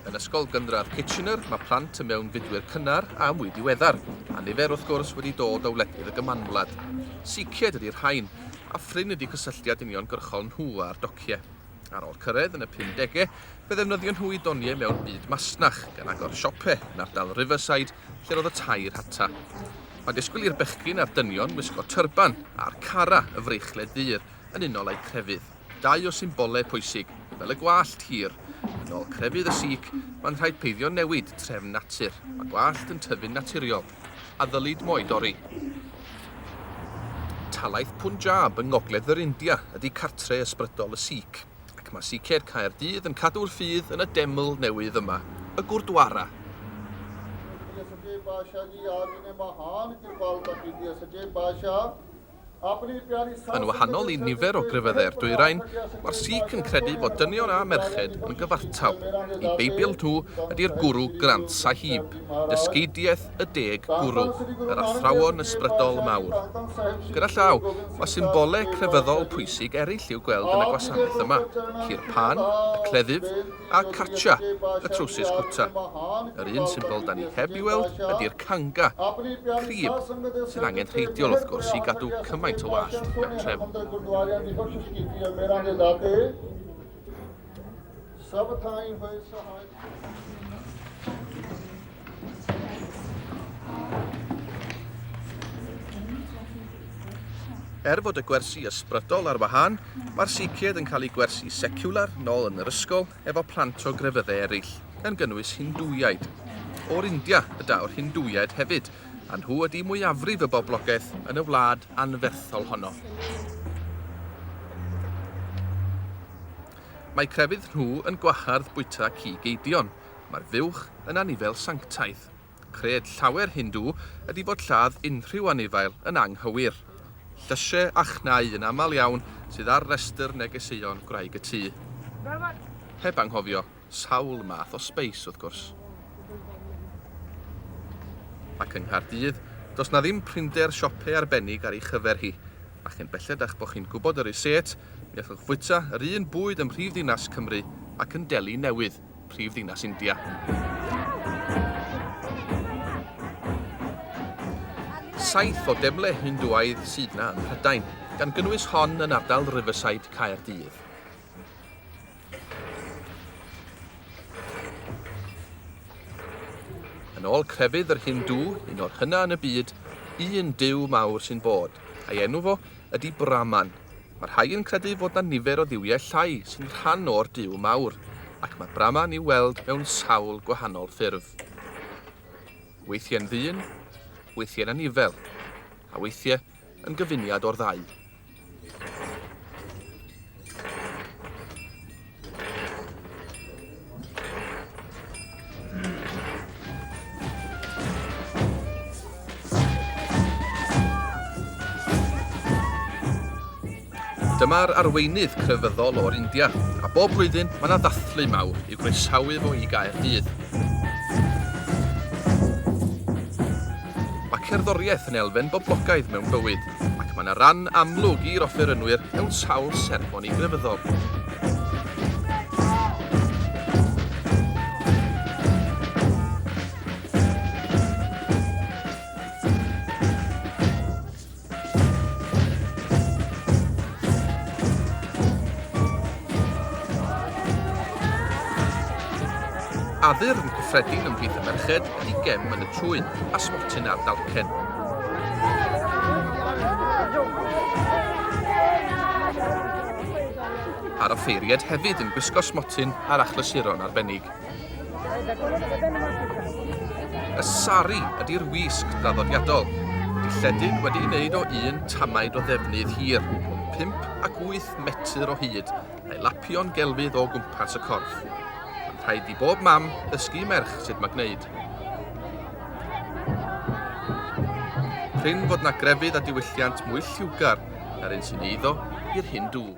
Yn ysgol gynradd Kitchener, mae plant yn mewn fidwyr cynnar a mwy diweddar, a nifer wrth gwrs wedi dod o wledydd y Gymanwlad. Sikhiaid ydy'r rhain, a ffrin ydy cysylltiad uniongyrchol nhw a'r dociau. Ar ôl cyrraedd yn y 50au, fe ddefnyddio nhw i doniau mewn byd masnach, gan agor siopau yn ardal Riverside, lle roedd y tair hata. Mae disgwyl i'r bechgyn a'r dynion wisgo tyrban a'r cara y freichlau ddur yn unol â'i crefydd. Dau o symbolau pwysig, fel y gwallt hir. Yn ôl crefydd y Sikh, mae'n rhaid peidio newid trefn natur. Mae gwallt yn tyfu'n naturiol, a ddylid mwy dorri. Talaith Punjab yng ngogledd yr India ydy cartre ysbrydol y Sikh, ac mae Sikhiaid Caerdydd yn cadw'r ffydd yn y deml newydd yma, y Gwrdwara. Yn wahanol i nifer o grefyddau'r dwyrain, mae'r Sikh yn credu fod dynion a merched yn gyfartal. I Beibl nhw ydy'r gwrw Granth Sahib, dysgeidiaeth y 10 gwrw, yr athrawon ysbrydol mawr. Gyda llaw, mae symbolau crefyddol pwysig eraill i'w gweld yn y gwasanaeth yma, Cirpan, y cleddyf, a Kacha, y trowsus cwta. Yr un symbol da ni heb i weld ydy'r Kanga, crib, sydd angen rheidiol wrth gwrs i gadw cymaint o wallt mewn trefn. Fod y gwersi ysbrydol ar wahân, mae'r Sikhiaid yn cael ei gwersi seciwlar nôl yn yr ysgol efo plant o grefyddau eraill, gan gynnwys Hindŵiaid. O'r India y daw'r Hindŵiaid hefyd, a nhw ydy mwyafrif y boblogaeth yn y wlad anferthol honno. Mae crefydd nhw yn gwahardd bwyta cig-eidion. Mae'r fuwch yn anifail sanctaidd. Cred llawer Hindw ydy fod lladd unrhyw anifail yn anghywir. Llysiau a chnau yn aml iawn sydd ar restr negeseuon gwraig y tŷ. Heb anghofio, sawl math o sbeis wrth gwrs. Ac yng Nghaerdydd, does na ddim prinder siopau arbennig ar ei chyfer hi, ac yn belledach bod chi'n gwybod yr iset, mi allwch fwyta yr un bwyd ym mhrif ddinas Cymru ac yn Delhi newydd, prif ddinas India. Saith o demlau Hindŵaidd sydd na yn Mhrydain, gan gynnwys hon yn ardal Riverside Caerdydd. Yn ôl crefydd yr Hindw, un o'r hynna yn y byd, un duw mawr sy'n bod, a'i enw fo ydy Brahman. Mae'r rhai yn credu fod na nifer o dduwiau llai sy'n rhan o'r duw mawr, ac mae Brahman i'w weld mewn sawl gwahanol ffurf. Weithiau'n ddyn, weithiau'n anifel, a weithiau yn gyfuniad o'r ddau. Dyma'r arweinydd crefyddol o'r India, a bob blwyddyn mae yna dathlu mawr i'w groesawu fo i Gaerdydd. Mae cerddoriaeth yn elfen boblogaidd mewn bywyd, ac mae yna ran amlwg i'r offerynwyr mewn sawl sermoni grefyddol. Addyr yn cyffredin ymhlith y merched ydy gem yn y trwyn a smotyn ar dalcen. Ar y ffeiried hefyd yn gwisgo smotyn a'r achlasuron arbennig. Y sari ydy'r wisg draddodiadol. Dilledyn wedi'i wneud o un tamaid o ddefnydd hir, 5 ac 8 metr o hyd, a'i lapio'n gelfydd o gwmpas y corff. Rhaid i bob mam ddysgu merch sut mae gwneud. Prin fod na grefydd a diwylliant mwy lliwgar na'r un sy'n eiddo i'r Hindw.